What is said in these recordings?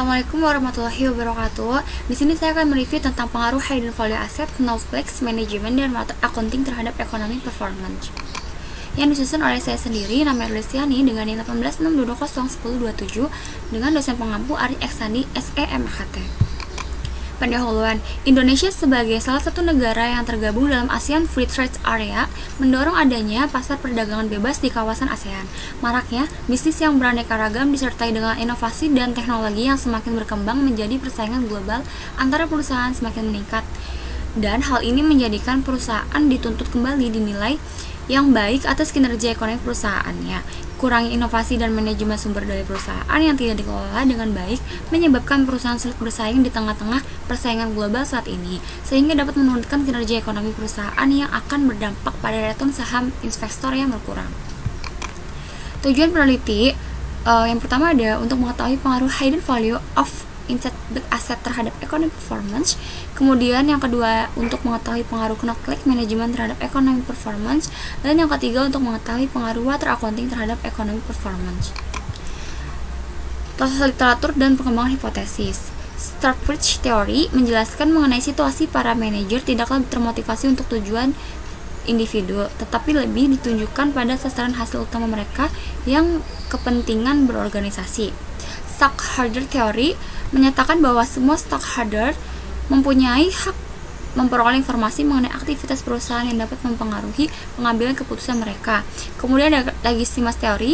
Assalamualaikum warahmatullahi wabarakatuh. Di sini saya akan mereview tentang pengaruh hidden value asset, knowledge management, dan accounting terhadap economic performance. Yang disusun oleh saya sendiri, namanya Luciani, dengan nilai 18.620.1027 dengan dosen pengampu Ari Eksandi, SEMHT. Pendahuluan, Indonesia sebagai salah satu negara yang tergabung dalam ASEAN Free Trade Area mendorong adanya pasar perdagangan bebas di kawasan ASEAN. Maraknya, bisnis yang beraneka ragam disertai dengan inovasi dan teknologi yang semakin berkembang menjadi persaingan global antara perusahaan semakin meningkat. Dan hal ini menjadikan perusahaan dituntut kembali dinilai yang baik atas kinerja ekonomi perusahaannya. Kurangi inovasi dan manajemen sumber daya perusahaan yang tidak dikelola dengan baik menyebabkan perusahaan sulit bersaing di tengah-tengah persaingan global saat ini, sehingga dapat menurunkan kinerja ekonomi perusahaan yang akan berdampak pada return saham investor yang berkurang. Tujuan peneliti yang pertama ada untuk mengetahui pengaruh hidden value of invested asset terhadap economic performance. Kemudian yang kedua untuk mengetahui pengaruh knowledge management terhadap economic performance, dan yang ketiga untuk mengetahui pengaruh water accounting terhadap economic performance. Literatur dan perkembangan hipotesis. Startbridge Theory menjelaskan mengenai situasi para manajer tidaklah termotivasi untuk tujuan individu, tetapi lebih ditunjukkan pada sasaran hasil utama mereka yang kepentingan berorganisasi. Stockholder Theory menyatakan bahwa semua stockholder mempunyai hak memperoleh informasi mengenai aktivitas perusahaan yang dapat mempengaruhi pengambilan keputusan mereka. Kemudian ada Legitimacy Theory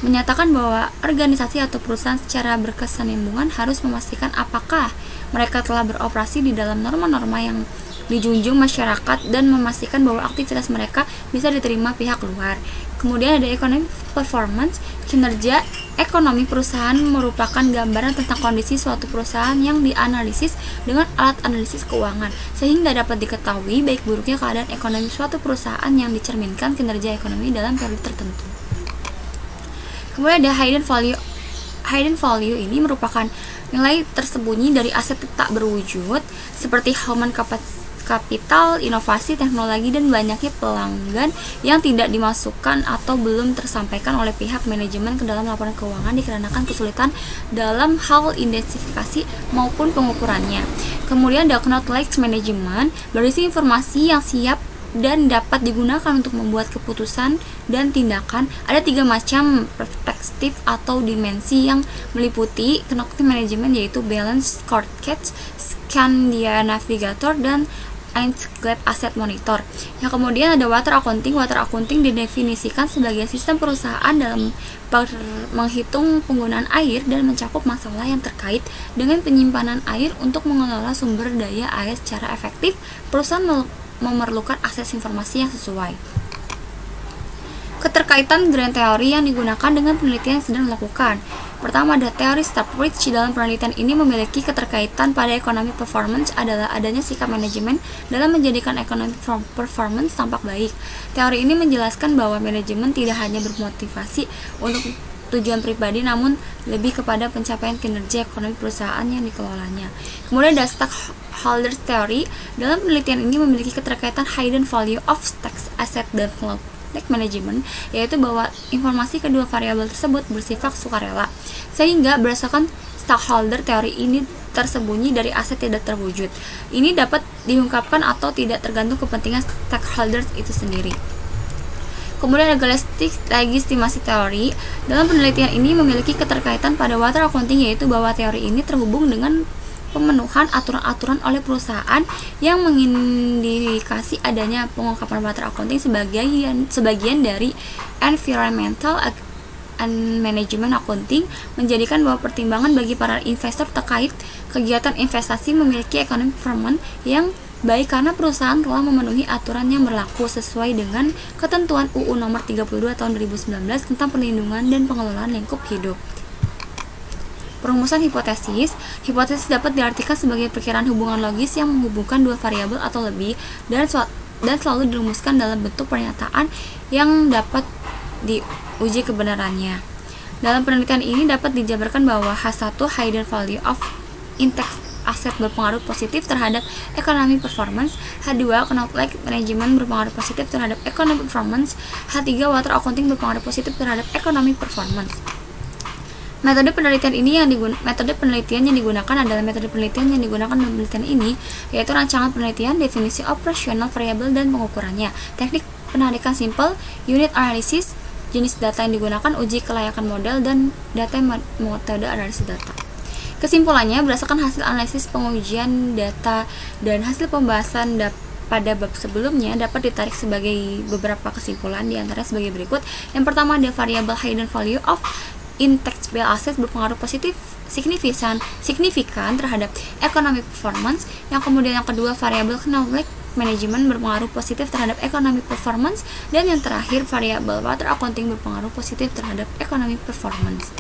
menyatakan bahwa organisasi atau perusahaan secara berkesinambungan harus memastikan apakah mereka telah beroperasi di dalam norma-norma yang dijunjung masyarakat dan memastikan bahwa aktivitas mereka bisa diterima pihak luar. Kemudian ada economic performance. Kinerja ekonomi perusahaan merupakan gambaran tentang kondisi suatu perusahaan yang dianalisis dengan alat analisis keuangan, sehingga dapat diketahui baik buruknya keadaan ekonomi suatu perusahaan yang dicerminkan kinerja ekonomi dalam periode tertentu. Kemudian ada hidden value. Hidden value ini merupakan nilai tersembunyi dari aset tak berwujud seperti human kapital, inovasi, teknologi, dan banyaknya pelanggan yang tidak dimasukkan atau belum tersampaikan oleh pihak manajemen ke dalam laporan keuangan dikarenakan kesulitan dalam hal identifikasi maupun pengukurannya. Kemudian ada knowledge management, berisi informasi yang siap dan dapat digunakan untuk membuat keputusan dan tindakan. Ada 3 macam perspektif atau dimensi yang meliputi knowledge management, yaitu balance scorecard, Scandia Navigator, dan Glab Asset Monitor. Yang kemudian ada water accounting. Water accounting didefinisikan sebagai sistem perusahaan dalam menghitung penggunaan air dan mencakup masalah yang terkait dengan penyimpanan air untuk mengelola sumber daya air secara efektif. Perusahaan memerlukan akses informasi yang sesuai. Keterkaitan grand theory yang digunakan dengan penelitian yang sedang dilakukan. Pertama ada teori Startbridge. Dalam penelitian ini memiliki keterkaitan pada economic performance adalah adanya sikap manajemen dalam menjadikan economic performance tampak baik. Teori ini menjelaskan bahwa manajemen tidak hanya bermotivasi untuk tujuan pribadi, namun lebih kepada pencapaian kinerja ekonomi perusahaan yang dikelolanya. Kemudian ada Stockholder Theory. Dalam penelitian ini memiliki keterkaitan hidden value of tax asset dan management, yaitu bahwa informasi kedua variabel tersebut bersifat sukarela, sehingga berdasarkan stockholder teori ini tersembunyi dari aset tidak terwujud. Ini dapat diungkapkan atau tidak tergantung kepentingan stockholders itu sendiri. Kemudian ada legitimasi teori. Dalam penelitian ini memiliki keterkaitan pada water accounting, yaitu bahwa teori ini terhubung dengan pemenuhan aturan-aturan oleh perusahaan yang mengindikasi adanya pengungkapan water accounting sebagian dari environmental and management accounting, menjadikan bahwa pertimbangan bagi para investor terkait kegiatan investasi memiliki economic performance yang baik karena perusahaan telah memenuhi aturan yang berlaku sesuai dengan ketentuan UU nomor 32 tahun 2019 tentang perlindungan dan pengelolaan lingkup hidup. Perumusan hipotesis. Hipotesis dapat diartikan sebagai perkiraan hubungan logis yang menghubungkan dua variabel atau lebih dan selalu dirumuskan dalam bentuk pernyataan yang dapat diuji kebenarannya. Dalam penelitian ini dapat dijabarkan bahwa H1 hidden value of index aset berpengaruh positif terhadap economic performance, H2 knowledge management berpengaruh positif terhadap economic performance, H3 water accounting berpengaruh positif terhadap economic performance. Metode penelitian yang digunakan adalah metode penelitian yang digunakan dalam penelitian ini, yaitu rancangan penelitian, definisi operasional variabel dan pengukurannya, teknik penarikan simpel, unit analysis, jenis data yang digunakan, uji kelayakan model, dan data metode analisis data. Kesimpulannya, berdasarkan hasil analisis pengujian data dan hasil pembahasan pada bab sebelumnya, dapat ditarik sebagai beberapa kesimpulan, diantaranya sebagai berikut. Yang pertama, ada variabel hidden value of intangible assets berpengaruh positif signifikan terhadap economic performance. Yang kemudian yang kedua, variabel knowledge management berpengaruh positif terhadap economic performance. Dan yang terakhir, variabel water accounting berpengaruh positif terhadap economic performance.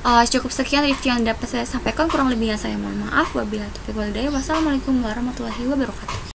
Cukup sekian review yang dapat saya sampaikan, kurang lebihnya saya mohon maaf. Wabillahi taufiq wal hidayah. Wassalamualaikum warahmatullahi wabarakatuh.